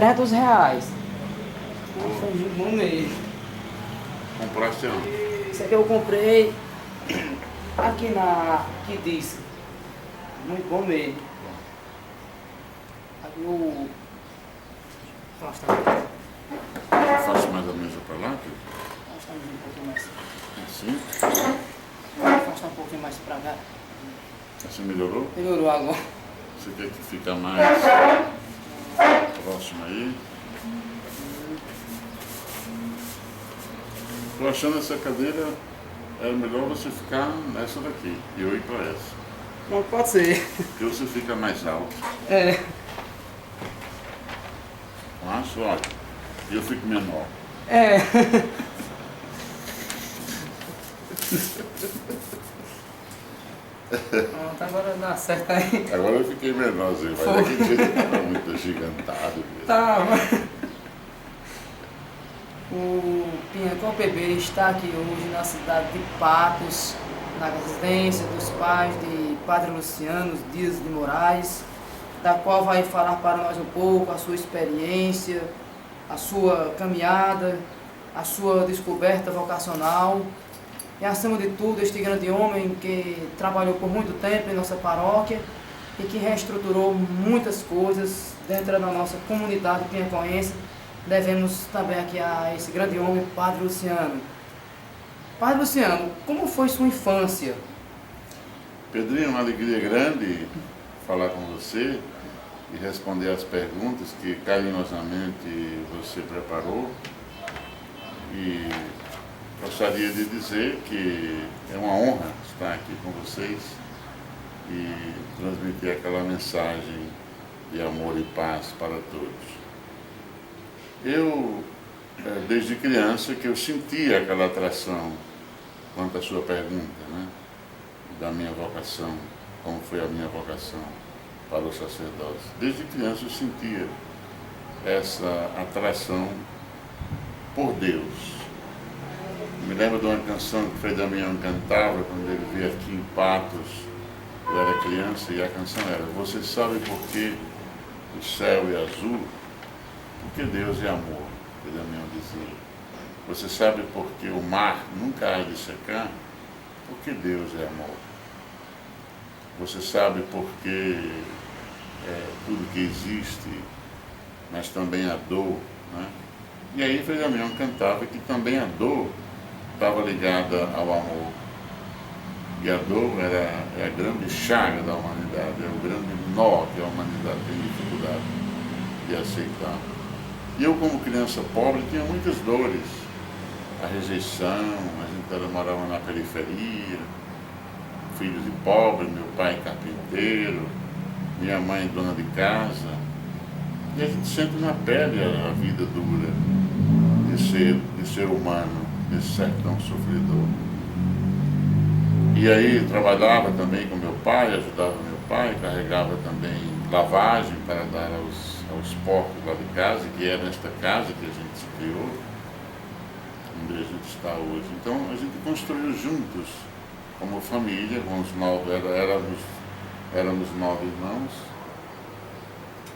R$300. Foi muito bom mesmo. Compraste onde? Isso aqui eu comprei aqui na que diz. Muito bom mesmo. Aqui o. Faço mais a mesa para lá, filho? Afasta um pouquinho mais. Assim? Afasta um pouquinho mais pra cá. Assim melhorou? Melhorou agora. Você quer que fica mais próximo aí? Estou achando essa cadeira é melhor você ficar nessa daqui e eu ir para essa. Não pode ser. Porque você fica mais alto. É. Acho, olha. E eu fico menor. É. Pronto, agora dá certo aí. Agora eu fiquei menorzinho, mas daquele jeito estava muito agigantado mesmo. Tá. O Pimentão Bebê está aqui hoje na cidade de Patos, na residência dos pais de Padre Luciano Dias de Moraes, da qual vai falar para nós um pouco a sua experiência, a sua caminhada, a sua descoberta vocacional e, acima de tudo, este grande homem que trabalhou por muito tempo em nossa paróquia e que reestruturou muitas coisas dentro da nossa comunidade pimentoense. Devemos também aqui a esse grande homem, Padre Luciano. Padre Luciano, como foi sua infância? Pedrinho, uma alegria grande falar com você e responder as perguntas que carinhosamente você preparou. E gostaria de dizer que é uma honra estar aqui com vocês e transmitir aquela mensagem de amor e paz para todos. Eu, desde criança, que eu sentia aquela atração quanto à sua pergunta, né? Da minha vocação, como foi a minha vocação para o sacerdócio. Desde criança eu sentia essa atração por Deus. Me lembro de uma canção que Frei Damião cantava quando ele veio aqui em Patos, eu era criança, e a canção era: você sabe por que o céu é azul? Porque Deus é amor, Frei Damião dizia. Você sabe por que o mar nunca há de secar? Porque Deus é amor. Você sabe por que tudo que existe, mas também a dor, né? E aí Frei Damião cantava que também a dor estava ligada ao amor. E a dor é a grande chaga da humanidade, é o grande nó que a humanidade tem dificuldade de aceitar. E eu, como criança pobre, tinha muitas dores. A rejeição, a gente morava na periferia, filho de pobre, meu pai carpinteiro, minha mãe dona de casa. E a gente sente na pele a vida dura de ser humano, desse sertão sofredor. E aí trabalhava também com meu pai, ajudava meu pai, carregava também lavagem para dar aos porcos lá de casa, que é nesta casa que a gente se criou, onde a gente está hoje. Então a gente construiu juntos, como família, com os 9, éramos 9 irmãos,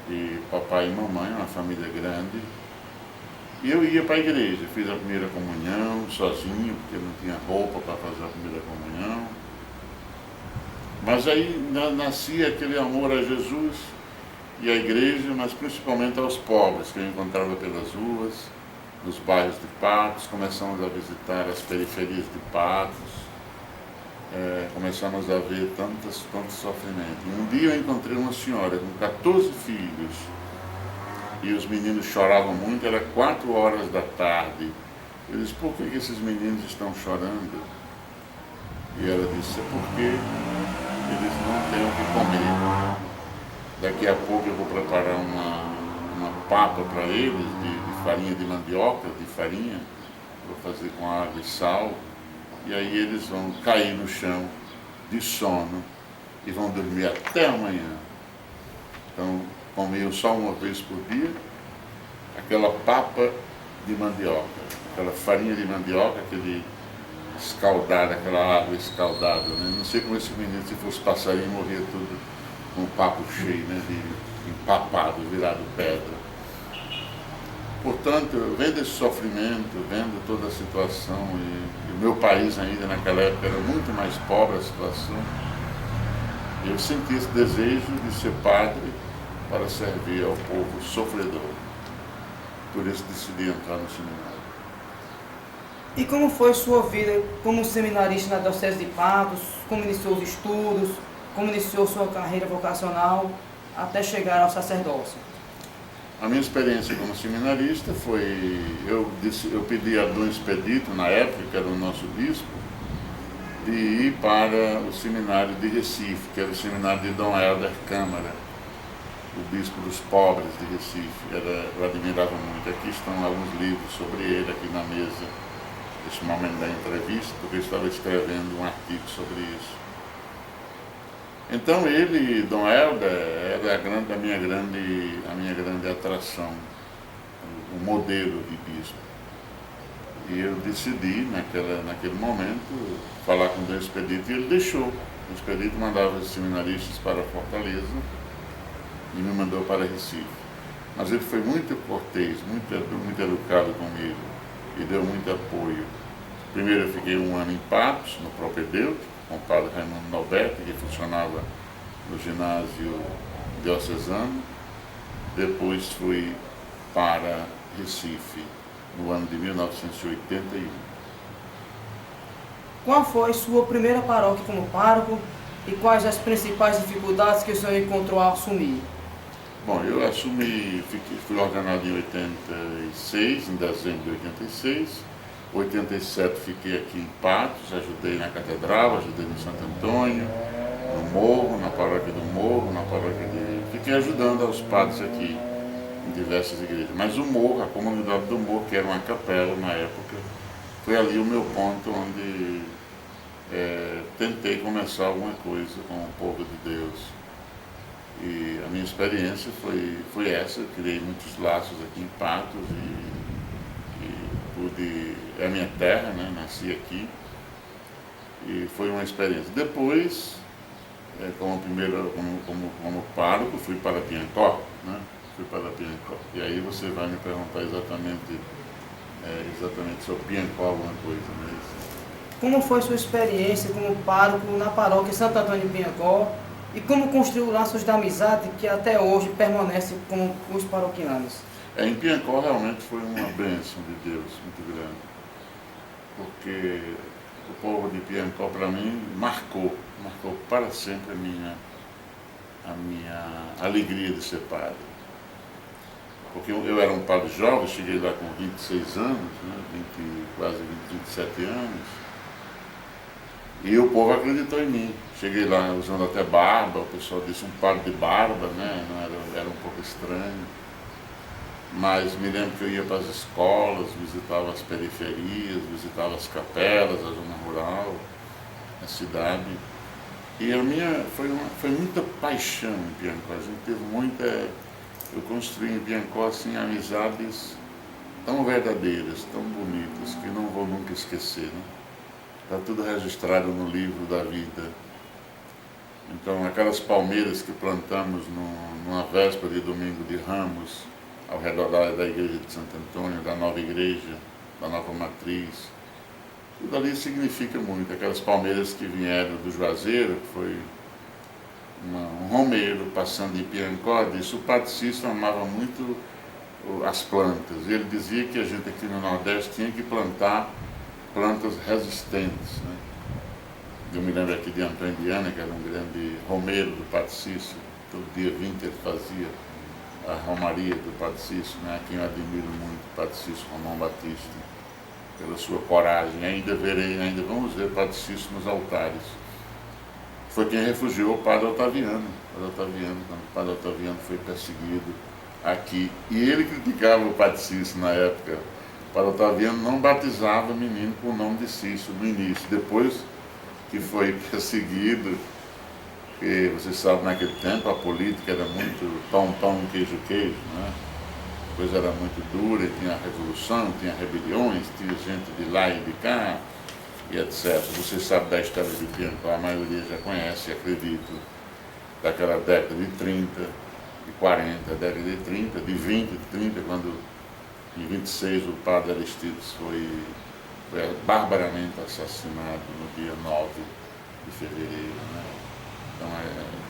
e papai e mamãe, uma família grande. E eu ia para a igreja, fiz a primeira comunhão sozinho, porque não tinha roupa para fazer a primeira comunhão. Mas aí nascia aquele amor a Jesus e à igreja, mas principalmente aos pobres, que eu encontrava pelas ruas, nos bairros de Patos. Começamos a visitar as periferias de Patos, começamos a ver tanto sofrimento. Um dia eu encontrei uma senhora com 14 filhos, e os meninos choravam muito, era 4 horas da tarde. Eu disse: por que esses meninos estão chorando? E ela disse: é porque eles não têm o que comer. Daqui a pouco eu vou preparar uma papa para eles de farinha de mandioca, de farinha, vou fazer com água e sal, e aí eles vão cair no chão de sono e vão dormir até amanhã. Então, comiam só uma vez por dia aquela papa de mandioca, aquela farinha de mandioca, aquele escaldado, aquela água escaldada, né? Não sei como esse menino, se fosse passarinho, morria tudo com o papo cheio, né? De empapado, virado pedra. Portanto, vendo esse sofrimento, vendo toda a situação, e o meu país ainda naquela época era muito mais pobre a situação, eu senti esse desejo de ser padre para servir ao povo sofredor. Por isso decidi entrar no seminário. E como foi sua vida como seminarista na Diocese de Patos? Como iniciou os estudos? Como iniciou sua carreira vocacional até chegar ao sacerdócio? A minha experiência como seminarista foi, eu pedi a Dom Expedito, na época, que era o nosso bispo, de ir para o seminário de Recife, que era o seminário de Dom Helder Câmara, o bispo dos pobres de Recife. Eu admirava muito. Aqui estão alguns livros sobre ele, aqui na mesa, nesse momento da entrevista, porque eu estava escrevendo um artigo sobre isso. Então ele, Dom Helder, era a minha grande atração, o modelo de bispo. E eu decidi, naquele momento, falar com o Dom Expedito, e ele deixou. O Expedito mandava os seminaristas para Fortaleza e me mandou para Recife. Mas ele foi muito cortês, muito educado comigo e deu muito apoio. Primeiro eu fiquei 1 ano em Patos, no propedêutico, com o padre Raimundo Norberto, que funcionava no ginásio diocesano. Depois fui para Recife, no ano de 1981. Qual foi sua primeira paróquia como pároco e quais as principais dificuldades que o senhor encontrou ao assumir? Bom, eu assumi, fui ordenado em 86, em dezembro de 86. 87 fiquei aqui em Patos, ajudei na catedral, ajudei no Santo Antônio, no Morro, na paróquia do Morro, na paróquia de... Fiquei ajudando aos padres aqui em diversas igrejas. Mas o Morro, a comunidade do Morro, que era uma capela na época, foi ali o meu ponto onde tentei começar alguma coisa com o povo de Deus. E a minha experiência foi essa. Eu criei muitos laços aqui em Patos e pude... É a minha terra, né? Nasci aqui e foi uma experiência. Depois, como pároco, fui para Piancó, né? Fui para Piancó. E aí você vai me perguntar exatamente sobre Piancó alguma coisa, né? Como foi sua experiência como pároco na paróquia Santo Antônio de Piancó e como construiu laços de amizade que até hoje permanecem com os paroquianos? Em Piancó realmente foi uma bênção de Deus muito grande, porque o povo de Piancó para mim marcou para sempre a minha alegria de ser padre. Porque eu era um padre jovem, cheguei lá com 26 anos, né, quase 27 anos, e o povo acreditou em mim. Cheguei lá usando até barba, o pessoal disse um padre de barba, né, era um pouco estranho. Mas me lembro que eu ia para as escolas, visitava as periferias, visitava as capelas, a zona rural, a cidade. E a minha foi muita paixão em Piancó. A gente teve eu construí em Piancó assim, amizades tão verdadeiras, tão bonitas, que não vou nunca esquecer. Né? Está tudo registrado no livro da vida. Então, aquelas palmeiras que plantamos numa véspera de domingo de Ramos, ao redor da igreja de Santo Antônio, da nova igreja, da nova matriz. Tudo ali significa muito. Aquelas palmeiras que vieram do Juazeiro, que foi um romeiro passando em Piancó, disse: o Padre Cícero amava muito as plantas. E ele dizia que a gente aqui no Nordeste tinha que plantar plantas resistentes. Né? Eu me lembro aqui de Antônio Diana, que era um grande romeiro do Padre Cícero. Todo dia 20 ele fazia a romaria do Padre Cícero, né? Quem eu admiro muito, o Padre Cícero Romão Batista, pela sua coragem. Ainda vamos ver o Padre Cícero nos altares. Foi quem refugiou o Padre Otaviano. Quando o Padre Otaviano foi perseguido aqui. E ele criticava o Padre Cícero na época. O Padre Otaviano não batizava menino com o nome de Cícero no início. Depois que foi perseguido, porque você sabe, naquele tempo a política era muito pão, queijo, né? A coisa era muito dura, tinha a revolução, tinha rebeliões, tinha gente de lá e de cá, e etc. Você sabe da história de Piancó, a maioria já conhece, acredito, daquela década de 30, de 40, década de 30, de 20, de 30, quando Em 26, o padre Aristides foi barbaramente assassinado no dia 9 de fevereiro. Né? Então,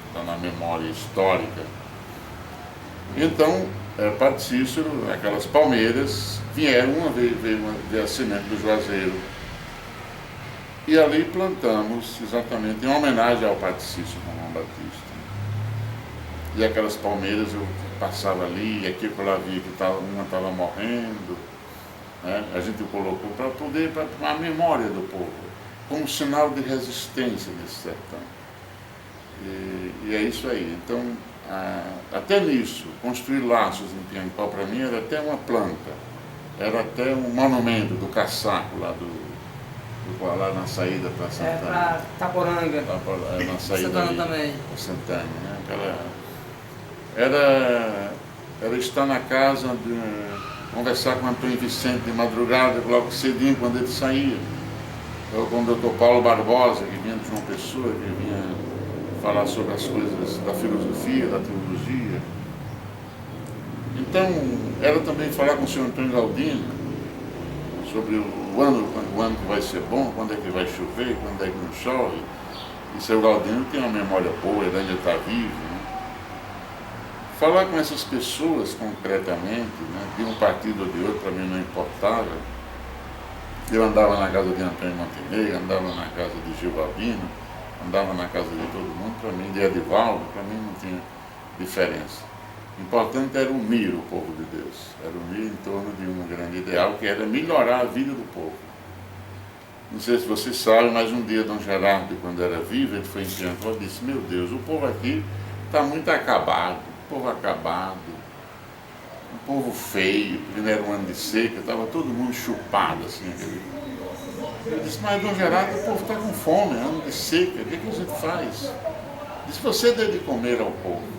está na memória histórica. Então, Padre Cícero, aquelas palmeiras, veio a semente do Juazeiro. E ali plantamos exatamente em homenagem ao Padre Cícero Romão Batista. E aquelas palmeiras eu passava ali, e aqui eu lá via que uma estava morrendo, né? A gente colocou para a memória do povo, como sinal de resistência desse sertão. E é isso aí. Então, até nisso, construir laços em Piancó para mim era até uma planta, era até um monumento do caçaco lá lá na saída para Santana. Para Taporanga. Na saída Santana também. Santana, né? Era estar na casa, conversar com Antônio Vicente de madrugada, logo cedinho, quando ele saía. Eu com o Dr. Paulo Barbosa, que vinha de João Pessoa, que vinha falar sobre as coisas da filosofia, da teologia. Então, era também falar com o senhor Antônio Galdino sobre o ano que vai ser bom, quando é que vai chover, quando é que não chove. E o seu Galdino tem uma memória boa, ele ainda está vivo. Né? Falar com essas pessoas concretamente, né, de um partido ou de outro, para mim não importava. Eu andava na casa de Antônio Montenegro, andava na casa de Gil Albino, andava na casa de todo mundo, para mim, de Edivaldo, para mim não tinha diferença. O importante era unir o povo de Deus, era unir em torno de um grande ideal, que era melhorar a vida do povo. Não sei se vocês sabem, mas um dia Dom Gerardo, quando era vivo, ele foi em Piancó e disse: meu Deus, o povo aqui está muito acabado, um povo feio, porque era um ano de seca, estava todo mundo chupado assim. Eu disse: mas Dom Gerardo, o povo está com fome, é ano de seca, o que a gente faz? Disse: você dê de comer ao povo.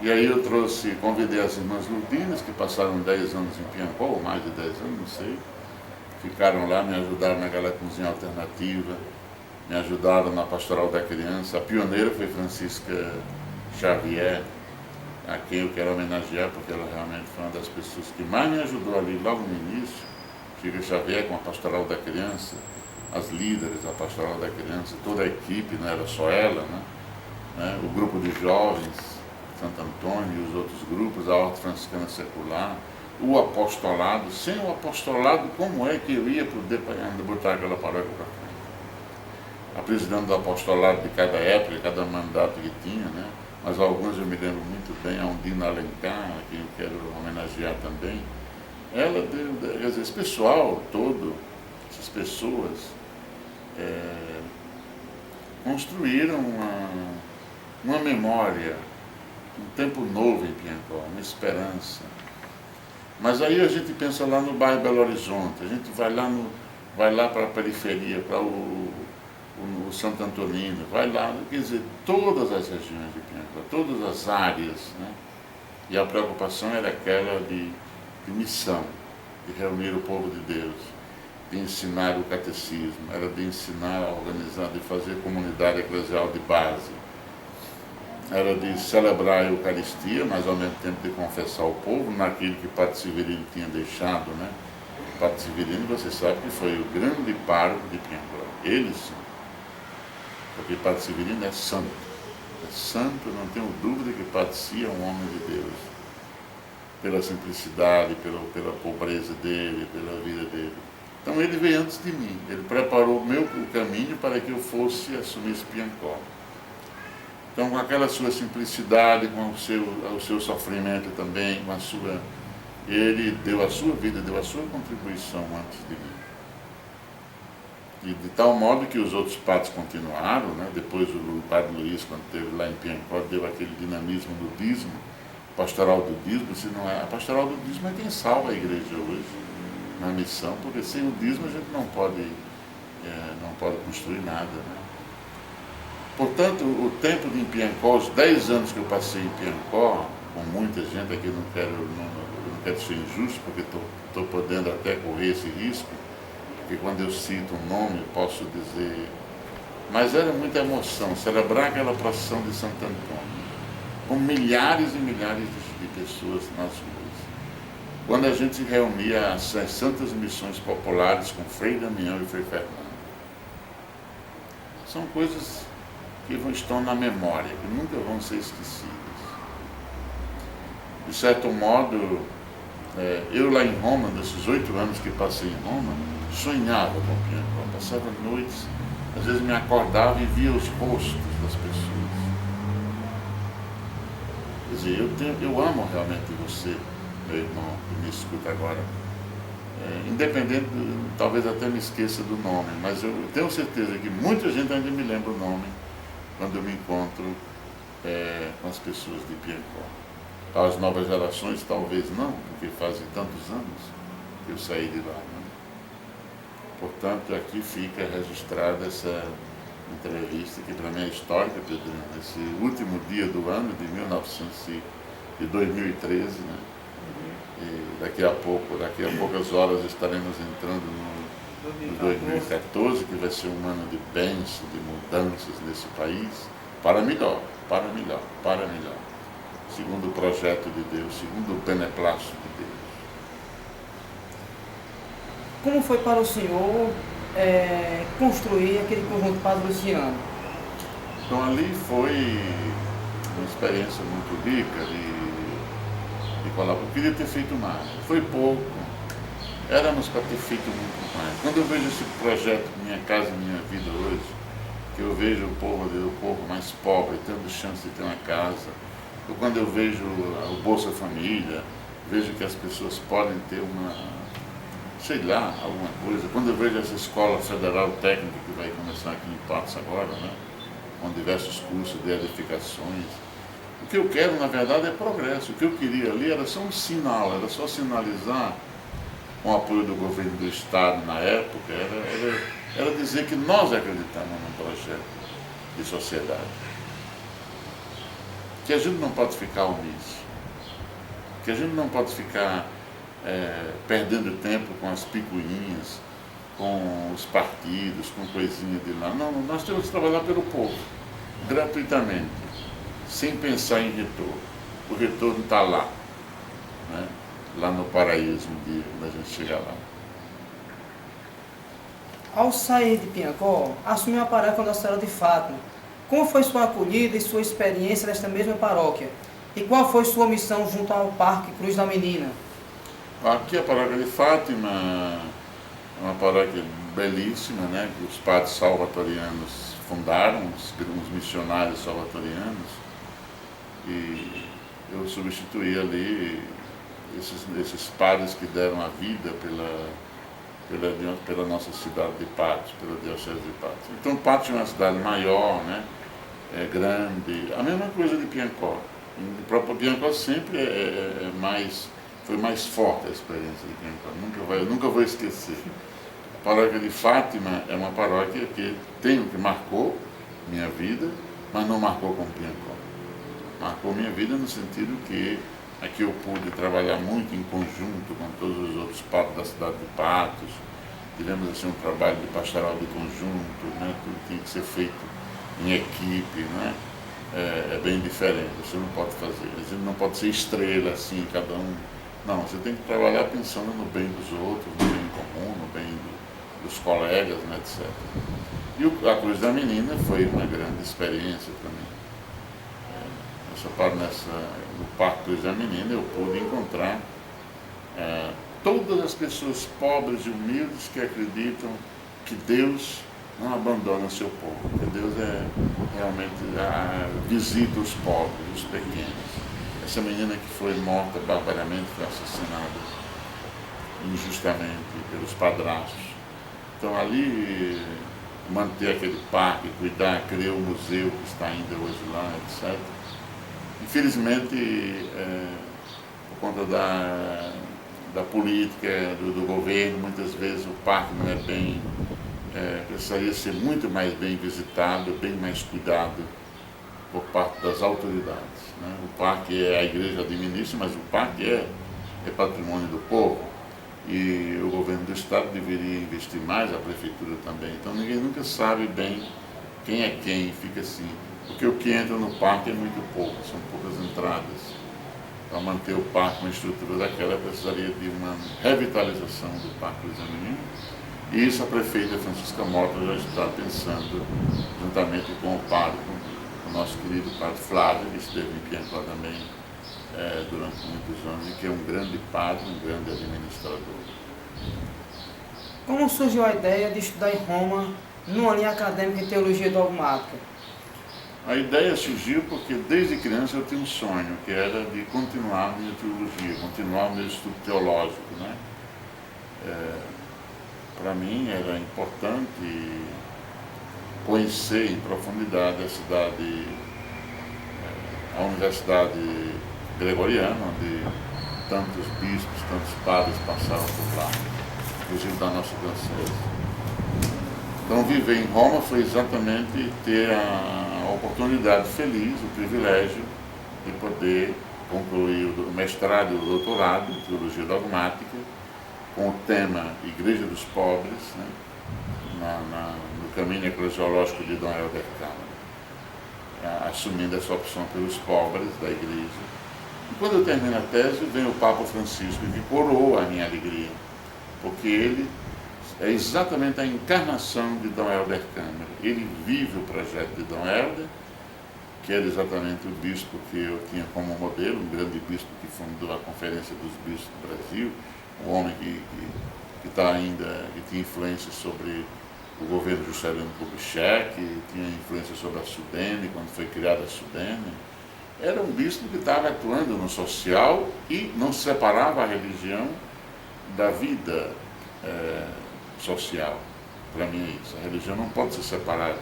E aí eu convidei as irmãs Ludinas, que passaram 10 anos em Piancó, ou mais de 10 anos, não sei. Ficaram lá, me ajudaram naquela cozinha alternativa, me ajudaram na pastoral da criança. A pioneira foi Francisca Xavier, a quem eu quero homenagear, porque ela realmente foi uma das pessoas que mais me ajudou ali logo no início. Chica Xavier com a pastoral da criança, as líderes da pastoral da criança, toda a equipe, não era só ela, né? O grupo de jovens, Santo Antônio e os outros grupos, a Ordem Franciscana Secular, o apostolado. Sem o apostolado, como é que eu ia poder botar aquela paróquia para frente? A presidente do apostolado de cada época, cada mandato que tinha, né? Mas alguns eu me lembro muito bem, a Undina Alencar, a quem eu quero homenagear também. Ela quer dizer, esse pessoal todo, essas pessoas, construíram uma memória, um tempo novo em Piancó, uma esperança. Mas aí a gente pensa lá no bairro Belo Horizonte, a gente vai lá para a periferia, para o Santo Antolino, vai lá, quer dizer, todas as regiões de Piancó, todas as áreas, né? E a preocupação era aquela de missão, de reunir o povo de Deus, de ensinar o catecismo, era de ensinar a organizar, de fazer comunidade eclesial de base, era de celebrar a Eucaristia, mas ao mesmo tempo de confessar o povo naquilo que Padre Severino tinha deixado, né? Padre Severino, você sabe que foi o grande pároco de Piancó, ele sim, porque Padre Severino é santo, não tenho dúvida que Padre Sia é um homem de Deus, pela simplicidade, pela pobreza dele, pela vida dele. Então ele veio antes de mim, ele preparou o caminho para que eu fosse assumir esse Piancó. Então, com aquela sua simplicidade, com o seu sofrimento também, ele deu a sua vida, deu a sua contribuição antes de mim. E de tal modo que os outros padres continuaram, né? Depois o padre Luiz, quando esteve lá em Piancó, deu aquele dinamismo do dízimo, pastoral do dízimo. Se não é, a pastoral do dízimo é quem salva a igreja hoje na missão, porque sem o dízimo a gente não pode construir nada, né? Portanto, o tempo de Piancó, os 10 anos que eu passei em Piancó, com muita gente, aqui eu não quero ser injusto, porque estou podendo até correr esse risco, porque quando eu cito um nome, eu posso dizer... Mas era muita emoção, celebrar aquela procissão de Santo Antônio, com milhares e milhares de pessoas nas ruas, quando a gente reunia as santas missões populares com Frei Damião e Frei Fernando. São coisas que estão na memória, que nunca vão ser esquecidas. De certo modo, eu lá em Roma, nesses 8 anos que passei em Roma, sonhava com o Piancó, passava noites, às vezes me acordava e via os rostos das pessoas. Quer dizer, eu amo realmente você, meu irmão, que me escuta agora. Independente, talvez até me esqueça do nome, mas eu tenho certeza que muita gente ainda me lembra o nome quando eu me encontro com as pessoas de Piancó. As novas gerações talvez não, porque fazem tantos anos que eu saí de lá. Né? Portanto, aqui fica registrada essa entrevista que para mim é histórica, Pedrinho, esse último dia do ano de 2013, né? E daqui a poucas horas estaremos entrando no 2014, que vai ser um ano de bênção, de mudanças nesse país, para melhor, para melhor, para melhor. Segundo o projeto de Deus, segundo o beneplácito de Deus. Como foi para o senhor construir aquele conjunto Padre Luciano? Então ali foi uma experiência muito rica de colaborar. Eu queria ter feito mais, foi pouco, éramos para ter feito muito mais. Quando eu vejo esse projeto Minha Casa Minha Vida hoje, que eu vejo o povo mais pobre tendo chance de ter uma casa, ou quando eu vejo o Bolsa Família, vejo que as pessoas podem ter alguma coisa. Quando eu vejo essa escola federal técnica que vai começar aqui em Patos agora, né, com diversos cursos de edificações, o que eu quero, na verdade, é progresso. O que eu queria ali era só um sinal, era só sinalizar, com o apoio do governo do Estado na época, era dizer que nós acreditamos num projeto de sociedade. Que a gente não pode ficar omisso, que a gente não pode ficar perdendo tempo com as picuinhas, com os partidos, com coisinha de lá. Não, nós temos que trabalhar pelo povo, gratuitamente, sem pensar em retorno. O retorno está lá, né? Lá no paraíso, um dia, quando a gente chegar lá. Ao sair de Piancó, assumiu a paróquia Nossa Senhora de Fátima. Como foi sua acolhida e sua experiência nesta mesma paróquia? E qual foi sua missão junto ao Parque Cruz da Menina? Aqui a paróquia de Fátima é uma paróquia belíssima, né? Que os padres salvatorianos fundaram, os missionários salvatorianos. E eu substituí ali esses padres que deram a vida pela nossa cidade de Patos, pela diocese de Patos. Então Patos é uma cidade maior, né? Grande, a mesma coisa de Piancó. O próprio Piancó sempre foi mais forte a experiência de Piancó, eu nunca vou esquecer. A paróquia de Fátima é uma paróquia que marcou minha vida, mas não marcou como Piancó. Marcou minha vida no sentido que aqui eu pude trabalhar muito em conjunto com todos os outros padres da cidade de Patos. Tivemos assim um trabalho de pastoral de conjunto, né? Tudo tinha que ser feito em equipe, né? É bem diferente, você não pode fazer, você não pode ser estrela assim, cada um. Não, você tem que trabalhar pensando no bem dos outros, no bem comum, no bem dos colegas, né, etc. E a Cruz da Menina foi uma grande experiência para mim. No Parque Cruz da Menina eu pude encontrar todas as pessoas pobres e humildes que acreditam que Deus não abandona seu povo, que Deus realmente visita os pobres, os pequenos. Essa menina que foi morta barbaramente, foi assassinada injustamente pelos padrastos. Então ali, manter aquele parque, cuidar, criar o museu que está ainda hoje lá, etc. Infelizmente, por conta da política, do governo, muitas vezes o parque não é bem, precisaria ser muito mais bem visitado, bem mais cuidado por parte das autoridades. Né? O parque a igreja administra, mas o parque é patrimônio do povo e o governo do estado deveria investir mais, a prefeitura também. Então ninguém nunca sabe bem quem é quem, fica assim. Porque o que entra no parque é muito pouco, são poucas entradas. Para manter o parque, uma estrutura daquela, precisaria de uma revitalização do Parque Luiz Menino. E isso a prefeita Francisca Mota já está pensando, juntamente com o padre, com o nosso querido padre Flávio, que esteve em Piancó também durante muitos anos, e que é um grande padre, um grande administrador. Como surgiu a ideia de estudar em Roma numa linha acadêmica em teologia dogmática? A ideia surgiu porque desde criança eu tinha um sonho, que era de continuar a minha teologia, continuar o meu estudo teológico, né? Para mim era importante conhecer em profundidade a Universidade Gregoriana, onde tantos bispos, tantos padres passaram por lá, inclusive da nossa diocese. Então viver em Roma foi exatamente ter a oportunidade feliz, o privilégio de poder concluir o mestrado e o doutorado em teologia dogmática, com o tema Igreja dos Pobres, né, no caminho eclesiológico de Dom Helder Câmara, assumindo essa opção pelos pobres da igreja. E quando eu termino a tese, vem o Papa Francisco, que coroa a minha alegria, porque ele é exatamente a encarnação de Dom Helder Câmara. Ele vive o projeto de Dom Helder, que era exatamente o bispo que eu tinha como modelo, um grande bispo que fundou a Conferência dos Bispos do Brasil, um homem que tinha influência sobre o governo Juscelino Kubitschek, tinha influência sobre a Sudene, quando foi criada a Sudene. Era um bispo que estava atuando no social e não separava a religião da vida social. Para mim é isso. A religião não pode ser separada,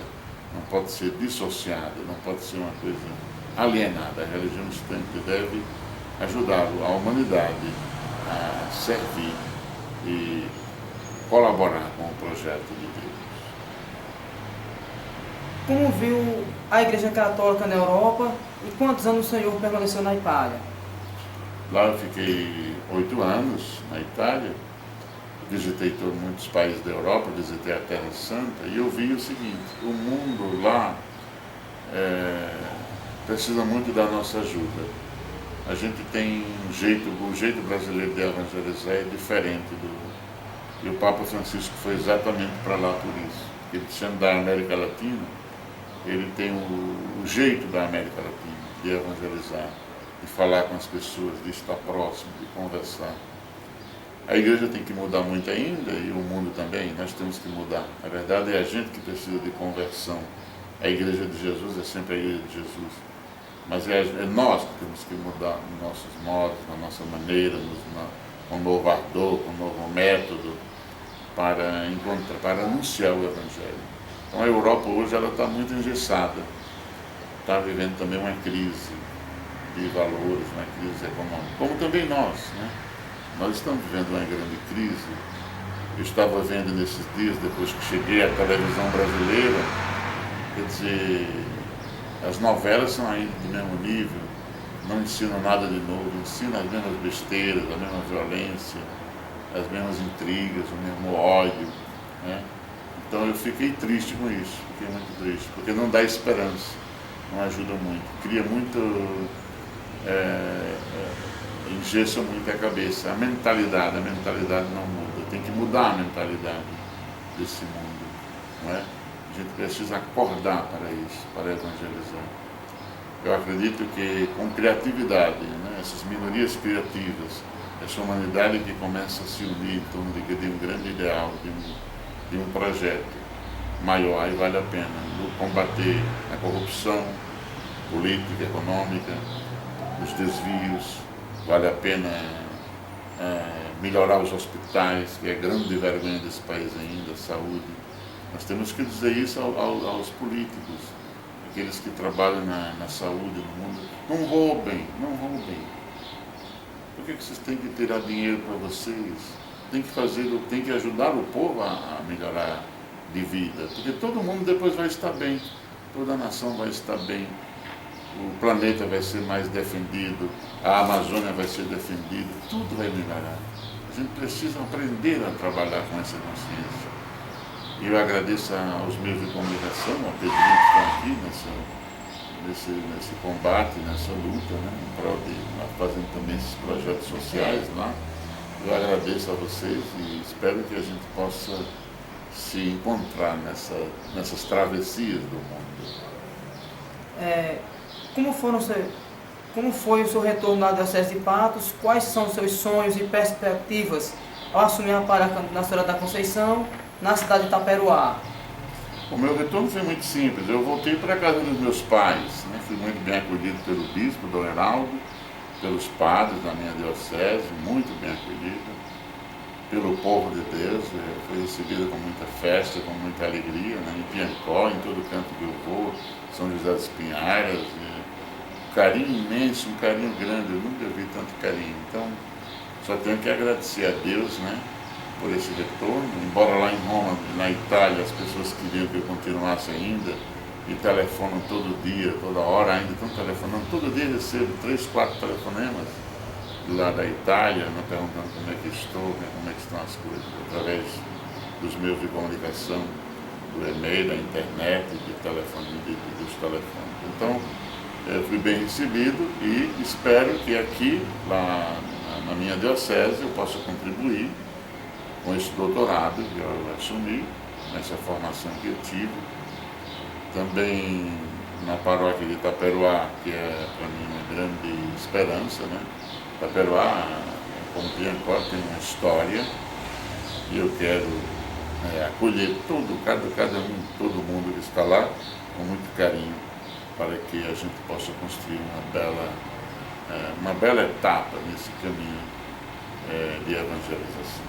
não pode ser dissociada, não pode ser uma coisa alienada. A religião sempre deve ajudar a humanidade a servir e colaborar com o projeto de Deus. Como viu a Igreja Católica na Europa e quantos anos o senhor permaneceu na Itália? Lá eu fiquei 8 anos na Itália, visitei muitos países da Europa, visitei a Terra Santa e eu vi o seguinte: o mundo lá precisa muito da nossa ajuda. A gente tem o jeito brasileiro de evangelizar é diferente e o Papa Francisco foi exatamente para lá por isso. Ele, sendo da América Latina, ele tem o jeito da América Latina de evangelizar, de falar com as pessoas, de estar próximo, de conversar. A igreja tem que mudar muito ainda e o mundo também, nós temos que mudar. Na verdade é a gente que precisa de conversão. A igreja de Jesus é sempre a igreja de Jesus. Mas é nós que temos que mudar nos nossos modos, na nossa maneira, com um novo ardor, com um novo método, para anunciar o Evangelho. Então a Europa hoje está muito engessada, está vivendo também uma crise de valores, uma crise econômica, como também nós, né? Nós estamos vivendo uma grande crise. Eu estava vendo nesses dias, depois que cheguei à televisão brasileira, quer dizer, as novelas são ainda do mesmo nível, não ensinam nada de novo, ensinam as mesmas besteiras, a mesma violência, as mesmas intrigas, o mesmo ódio, né? Então eu fiquei triste com isso, fiquei muito triste, porque não dá esperança, não ajuda muito, cria muito, engessa muito a cabeça, a mentalidade não muda, tem que mudar a mentalidade desse mundo, não é? A gente precisa acordar para isso, para evangelizar. Eu acredito que com criatividade, né, essas minorias criativas, essa humanidade que começa a se unir em torno de um grande ideal, de um projeto maior, aí vale a pena combater a corrupção política, econômica, os desvios, vale a pena melhorar os hospitais, que é a grande vergonha desse país ainda, a saúde. Nós temos que dizer isso aos políticos, aqueles que trabalham na saúde no mundo. Não roubem, não roubem. Por que vocês têm que tirar dinheiro para vocês? Tem que ajudar o povo a melhorar de vida, porque todo mundo depois vai estar bem, toda a nação vai estar bem, o planeta vai ser mais defendido, a Amazônia vai ser defendida, tudo vai melhorar. A gente precisa aprender a trabalhar com essa consciência. E eu agradeço aos meios de comunicação, ao Pedrinho que está aqui nesse combate, nessa luta, né, em prol de fazendo também esses projetos sociais lá. Eu agradeço a vocês e espero que a gente possa se encontrar nessas travessias do mundo. Como foi o seu retorno na Diocese de Patos? Quais são os seus sonhos e perspectivas ao assumir a paróquia na Senhora da Conceição, na cidade de Itaperuá? O meu retorno foi muito simples. Eu voltei para a casa dos meus pais, né? Fui muito bem acolhido pelo bispo, Dom Heraldo, pelos padres da minha diocese, muito bem acolhido, pelo povo de Deus. Fui recebido com muita festa, com muita alegria, né? Em Piancó, em todo canto que eu vou, São José dos Pinheiros. Um carinho imenso, um carinho grande, eu nunca vi tanto carinho. Então, só tenho que agradecer a Deus, né, por esse retorno. Embora lá em Roma, na Itália, as pessoas queriam que eu continuasse ainda, e telefonam todo dia, toda hora ainda estão telefonando. Todo dia eu recebo 3, 4 telefonemas lá da Itália, me perguntando como é que estou, né, como é que estão as coisas, através dos meios de comunicação, do e-mail, da internet, de telefone, dos telefones. Então, eu fui bem recebido e espero que aqui, lá na minha diocese, eu possa contribuir com esse doutorado que eu assumi, nessa formação que eu tive. Também na paróquia de Itaperuá, que é para mim uma grande esperança, né? Itaperuá, como Piancó, tem uma história e eu quero acolher todo mundo que está lá com muito carinho, para que a gente possa construir uma bela etapa nesse caminho de evangelização.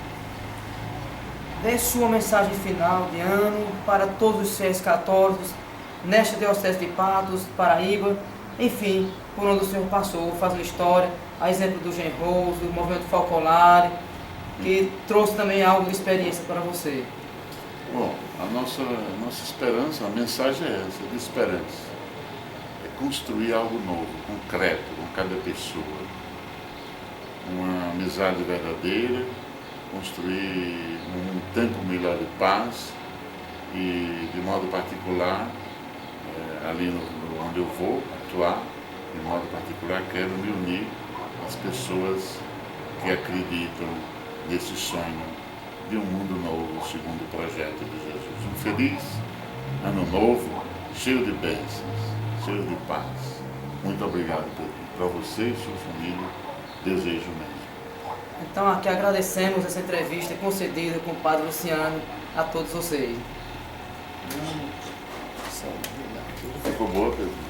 Dê sua mensagem final de ano para todos os fiéis católicos nesta Diocese de Patos, Paraíba, enfim, por onde o senhor passou, fazendo história, a exemplo do Genros, do movimento Focolare, que trouxe também algo de experiência para você. Bom, a nossa esperança, a mensagem é essa, de esperança. É construir algo novo, concreto, com cada pessoa. Uma amizade verdadeira, construir um tempo melhor de paz e, de modo particular, ali onde eu vou atuar, de modo particular, quero me unir às pessoas que acreditam nesse sonho de um mundo novo, segundo o projeto de Jesus. Um feliz ano novo, cheio de bênçãos, cheio de paz. Muito obrigado, Pedro. Para você e sua família, desejo mesmo. Então, aqui agradecemos essa entrevista concedida com o Padre Luciano a todos vocês. Ficou boa, Pedro?